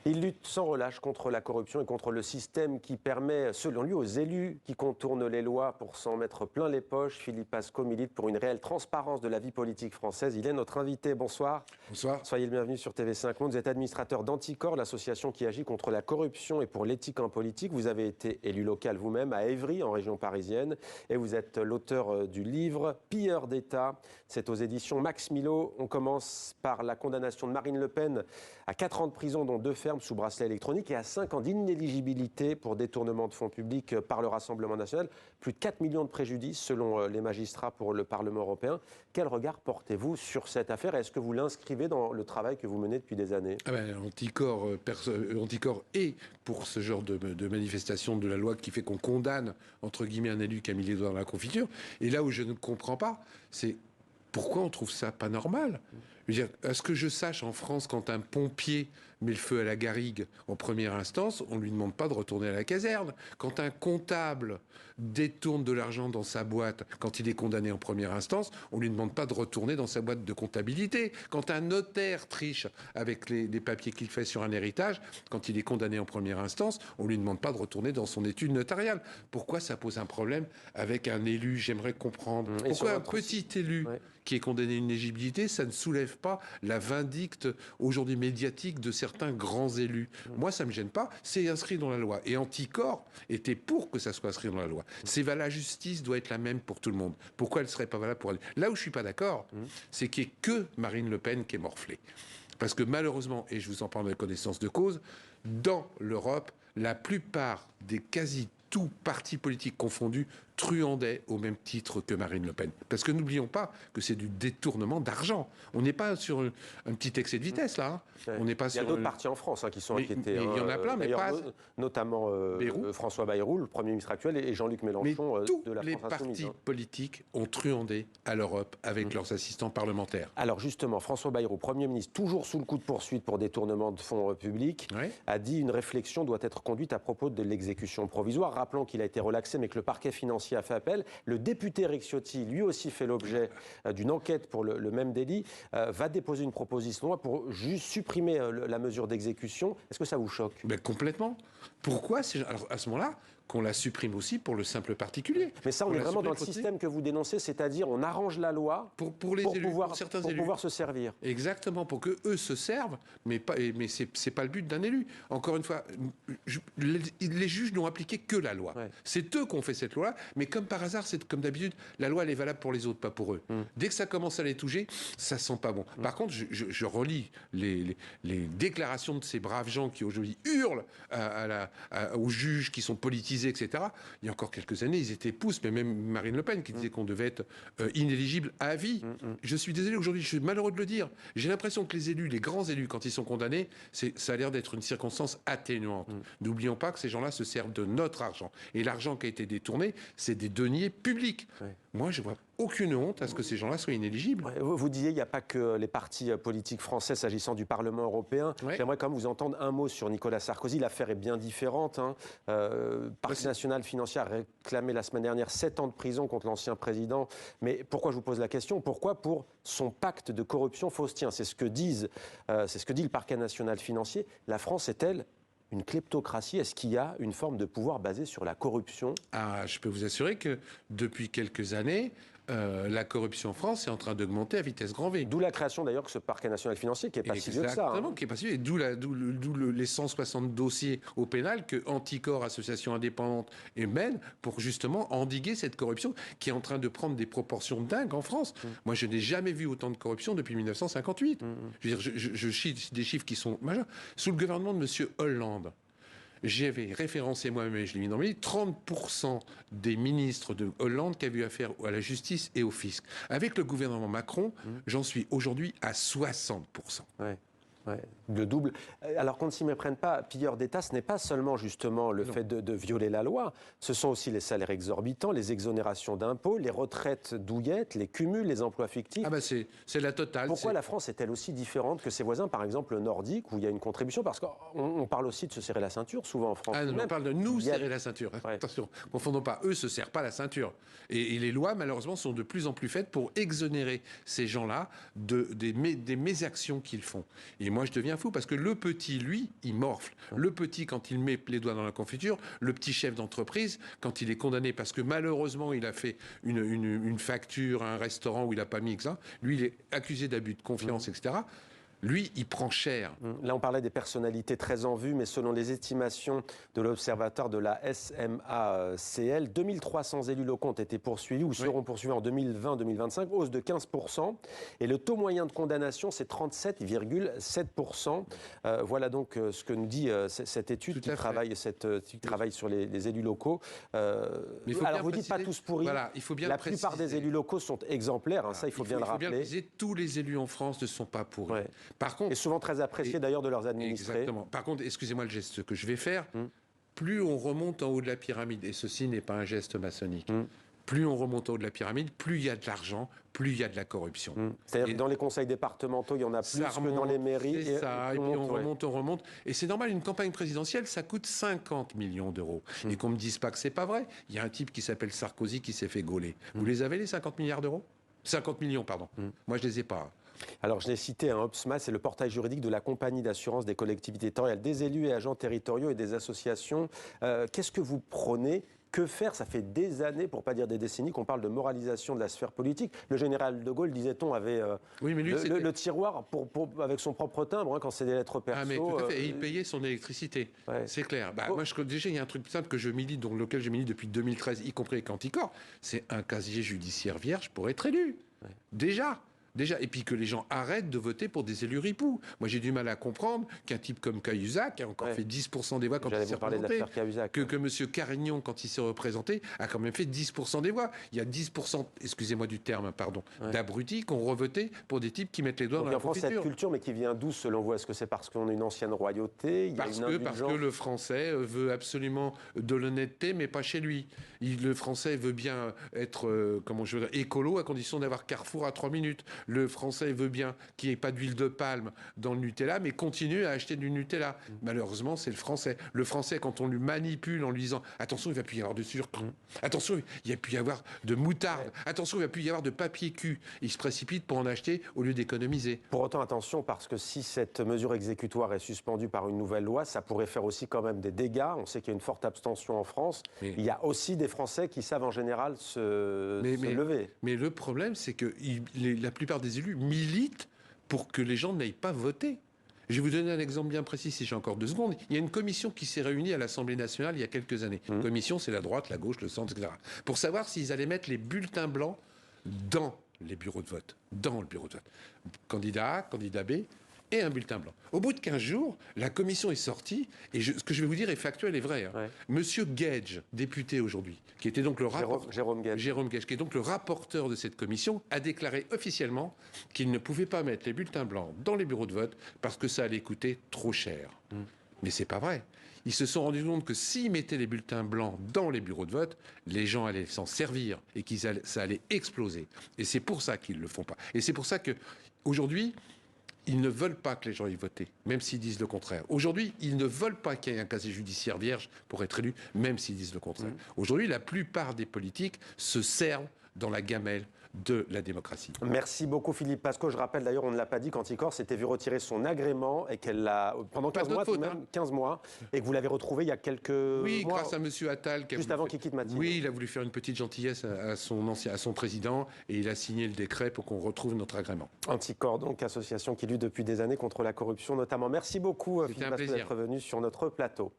Il lutte sans relâche contre la corruption et contre le système qui permet, selon lui, aux élus qui contournent les lois pour s'en mettre plein les poches. Philippe Pasco milite pour une réelle transparence de la vie politique française. Il est notre invité. Bonsoir. Bonsoir. Soyez le bienvenu sur TV5 Monde. Vous êtes administrateur d'Anticor, l'association qui agit contre la corruption et pour l'éthique en politique. Vous avez été élu local vous-même à Évry, en région parisienne. Et vous êtes l'auteur du livre Pilleurs d'État. C'est aux éditions Max Milo. On commence par la condamnation de Marine Le Pen à 4 ans de prison, dont 2 fermes sous bracelet électronique, et à 5 ans d'inéligibilité pour détournement de fonds publics par le Rassemblement national. Plus de 4 millions de préjudices selon les magistrats pour le Parlement européen. Quel regard portez-vous sur cette affaire? Est-ce que vous l'inscrivez dans le travail que vous menez depuis des années? Anticor est pour ce genre de manifestation de la loi qui fait qu'on condamne, entre guillemets, un élu qui a mis les doigts dans la confiture. Et là où je ne comprends pas, c'est pourquoi on trouve ça pas normal? Je veux dire, à ce que je sache, en France, quand un pompier met le feu à la garrigue en première instance, on ne lui demande pas de retourner à la caserne. Quand un comptable détourne de l'argent dans sa boîte, quand il est condamné en première instance, on ne lui demande pas de retourner dans sa boîte de comptabilité. Quand un notaire triche avec les papiers qu'il fait sur un héritage, quand il est condamné en première instance, on ne lui demande pas de retourner dans son étude notariale. Pourquoi ça pose un problème avec un élu? J'aimerais comprendre. Pourquoi un petit élu qui est condamné à une inéligibilité, ça ne soulève pas la vindicte aujourd'hui médiatique de certains grands élus? Moi, ça me gêne pas. C'est inscrit dans la loi. Et Anticor était pour que ça soit inscrit dans la loi. La justice doit être la même pour tout le monde. Pourquoi elle ne serait pas valable pour elle? Là où je suis pas d'accord, c'est qu'il n'y ait que Marine Le Pen qui est morflée. Parce que malheureusement, et je vous en parle de connaissance de cause, dans l'Europe, la plupart des tous partis politiques confondus truandaient au même titre que Marine Le Pen. Parce que n'oublions pas que c'est du détournement d'argent. On n'est pas sur un petit excès de vitesse, là. On n'est pas il y a d'autres partis en France qui sont inquiétés. Il y en a plein, mais pas... Notamment François Bayrou, le Premier ministre actuel, et Jean-Luc Mélenchon de la France Insoumise. Tous les partis politiques ont truandé à l'Europe avec leurs assistants parlementaires. Alors justement, François Bayrou, Premier ministre, toujours sous le coup de poursuite pour détournement de fonds publics, a dit une réflexion doit être conduite à propos de l'exécution provisoire. Rappelons qu'il a été relaxé, mais que le parquet financier a fait appel. Le député Éric Ciotti, lui aussi fait l'objet d'une enquête pour le même délit, va déposer une proposition de loi pour juste supprimer la mesure d'exécution. Est-ce que ça vous choque? Complètement. Pourquoi? Alors, à ce moment-là, qu'on la supprime aussi pour le simple particulier. Mais ça, on est vraiment dans le système que vous dénoncez, c'est-à-dire on arrange la loi pour les élus, pour certains élus. Pouvoir se servir. Exactement, pour que eux se servent, mais c'est pas le but d'un élu. Encore une fois, les juges n'ont appliqué que la loi. C'est eux qui ont fait cette loi, mais comme par hasard, c'est comme d'habitude, la loi elle est valable pour les autres, pas pour eux. Dès que ça commence à les toucher, ça sent pas bon. Par contre, je relis les déclarations de ces braves gens qui aujourd'hui hurlent aux juges qui sont politisés, etc. Il y a encore quelques années, ils étaient pousses, mais même Marine Le Pen qui disait qu'on devait être inéligible à vie. Je suis désolé, aujourd'hui, je suis malheureux de le dire. J'ai l'impression que les élus, les grands élus, quand ils sont condamnés, ça a l'air d'être une circonstance atténuante. N'oublions pas que ces gens-là se servent de notre argent. Et l'argent qui a été détourné, c'est des deniers publics. Moi, je vois aucune honte à ce que ces gens-là soient inéligibles. Vous disiez, il n'y a pas que les partis politiques français s'agissant du Parlement européen. J'aimerais quand même vous entendre un mot sur Nicolas Sarkozy. L'affaire est bien différente. Parti national financier a réclamé la semaine dernière 7 ans de prison contre l'ancien président. Mais pourquoi je vous pose la question? Pourquoi pour son pacte de corruption faustien? C'est ce que dit le parquet national financier. La France est-elle une kleptocratie? Est-ce qu'il y a une forme de pouvoir basée sur la corruption? Je peux vous assurer que depuis quelques années, la corruption en France est en train d'augmenter à vitesse grand V. D'où la création d'ailleurs de ce parquet national financier qui est pas si vieux que ça. Exactement, qui est pas si vieux. Et d'où les 160 dossiers au pénal que Anticor, association indépendante, mène pour justement endiguer cette corruption qui est en train de prendre des proportions dingues en France. Moi, je n'ai jamais vu autant de corruption depuis 1958. Je veux dire, je cite des chiffres qui sont majeurs. Sous le gouvernement de M. Hollande, j'avais référencé moi-même, et je l'ai mis dans mes livres, 30% des ministres de Hollande qui avaient eu affaire à la justice et au fisc. Avec le gouvernement Macron, j'en suis aujourd'hui à 60%. Le double. Alors qu'on ne s'y méprenne pas, pilleurs d'État, ce n'est pas seulement justement le fait de violer la loi, ce sont aussi les salaires exorbitants, les exonérations d'impôts, les retraites douillettes, les cumuls, les emplois fictifs. C'est la totale. Pourquoi la France est-elle aussi différente que ses voisins, par exemple le nordique, où il y a une contribution? Parce qu'on parle aussi de se serrer la ceinture, souvent en France. On parle de nous serrer la ceinture. Attention, confondons pas. Eux se serrent pas la ceinture. Et les lois, malheureusement, sont de plus en plus faites pour exonérer ces gens-là des mésactions qu'ils font. Et Et moi, je deviens fou parce que le petit, lui, il morfle. Le petit, quand il met les doigts dans la confiture, le petit chef d'entreprise, quand il est condamné parce que malheureusement, il a fait une facture à un restaurant où il n'a pas mis ça, lui, il est accusé d'abus de confiance, etc. Lui, il prend cher. Là, on parlait des personnalités très en vue, mais selon les estimations de l'Observatoire de la SMACL, 2300 élus locaux ont été poursuivis ou seront poursuivis en 2020-2025, hausse de 15%. Et le taux moyen de condamnation, c'est 37,7%. Voilà donc ce que nous dit cette étude qui travaille sur les élus locaux. Alors, vous dites pas tous pourris. Voilà, il faut bien la plupart des élus locaux sont exemplaires, hein, ça il faut bien le rappeler. Il faut bien préciser, tous les élus en France ne sont pas pourris. Ouais. Par contre, et souvent très appréciés d'ailleurs de leurs administrés. Exactement. Par contre, excusez-moi le geste que je vais faire, plus on remonte en haut de la pyramide, et ceci n'est pas un geste maçonnique, plus on remonte en haut de la pyramide, plus il y a de l'argent, plus il y a de la corruption. C'est-à-dire que dans les conseils départementaux, il y en a plus que dans les mairies. C'est ça, et puis on remonte. Et c'est normal, une campagne présidentielle, ça coûte 50 millions d'euros. Et qu'on ne me dise pas que c'est pas vrai. Il y a un type qui s'appelle Sarkozy qui s'est fait gauler. Vous les avez, les 50 milliards d'euros 50 millions, pardon. Moi, je les ai pas. Alors, je l'ai cité, OPSMA, c'est le portail juridique de la compagnie d'assurance des collectivités territoriales, des élus et agents territoriaux et des associations. Qu'est-ce que vous prônez ? Que faire ? Ça fait des années, pour ne pas dire des décennies, qu'on parle de moralisation de la sphère politique. Le général de Gaulle, disait-on, avait le tiroir avec son propre timbre, quand c'est des lettres perso. Ah, mais tout à fait. Et il payait son électricité. Ouais. C'est clair. Moi, déjà, il y a un truc simple que je milite, lequel je milite depuis 2013, y compris avec Anticor. C'est un casier judiciaire vierge pour être élu. Ouais. Déjà, et puis que les gens arrêtent de voter pour des élus ripoux. Moi, j'ai du mal à comprendre qu'un type comme Cahuzac a encore fait 10% des voix quand il s'est représenté. Que M. Carignon, quand il s'est représenté, a quand même fait 10% des voix. Il y a 10%, excusez-moi du terme, d'abrutis qui ont revoté pour des types qui mettent les doigts dans la confiture. En France, cette culture, mais qui vient d'où, selon vous ? Est-ce que c'est parce qu'on est une ancienne royauté ? Parce que le Français veut absolument de l'honnêteté, mais pas chez lui. Le Français veut bien être, écolo, à condition d'avoir Carrefour à 3 minutes. Le Français veut bien qu'il n'y ait pas d'huile de palme dans le Nutella, mais continue à acheter du Nutella. Malheureusement, c'est le Français. Le Français, quand on lui manipule en lui disant « Attention, il ne va plus y avoir de sucre. Attention, il ne va plus y avoir de moutarde. Attention, il ne va plus y avoir de papier cul. » Il se précipite pour en acheter au lieu d'économiser. Pour autant, attention, parce que si cette mesure exécutoire est suspendue par une nouvelle loi, ça pourrait faire aussi quand même des dégâts. On sait qu'il y a une forte abstention en France. Il y a aussi des Français qui savent en général se lever. Mais le problème, c'est que la plupart des élus militent pour que les gens n'aillent pas voter. Je vais vous donner un exemple bien précis, si j'ai encore 2 secondes. Il y a une commission qui s'est réunie à l'Assemblée nationale il y a quelques années. Commission, c'est la droite, la gauche, le centre, etc. Pour savoir s'ils allaient mettre les bulletins blancs dans les bureaux de vote. Dans le bureau de vote. Candidat A, candidat B et un bulletin blanc. Au bout de 15 jours, la commission est sortie, et ce que je vais vous dire est factuel et vrai. Monsieur Gage, député aujourd'hui, qui était donc le rapporteur... Jérôme Gage, qui est donc le rapporteur de cette commission, a déclaré officiellement qu'il ne pouvait pas mettre les bulletins blancs dans les bureaux de vote parce que ça allait coûter trop cher. Mais c'est pas vrai. Ils se sont rendus compte que s'ils mettaient les bulletins blancs dans les bureaux de vote, les gens allaient s'en servir et ça allait exploser. Et c'est pour ça qu'ils ne le font pas. Et c'est pour ça qu'aujourd'hui, ils ne veulent pas que les gens aillent voter, même s'ils disent le contraire. Aujourd'hui, ils ne veulent pas qu'il y ait un casier judiciaire vierge pour être élu, même s'ils disent le contraire. Aujourd'hui, la plupart des politiques se servent dans la gamelle de la démocratie. Merci beaucoup Philippe Pasco. Je rappelle d'ailleurs, on ne l'a pas dit, qu'Anticor s'était vu retirer son agrément et qu'elle l'a, pendant 15 mois, faute, 15 mois, et que vous l'avez retrouvé il y a quelques mois. Oui, grâce à M. Attal. Juste avant qu'il quitte Matignon. Oui, il a voulu faire une petite gentillesse à son président et il a signé le décret pour qu'on retrouve notre agrément. Anticor, donc, association qui lutte depuis des années contre la corruption notamment. Merci beaucoup Philippe Pasco d'être venu sur notre plateau.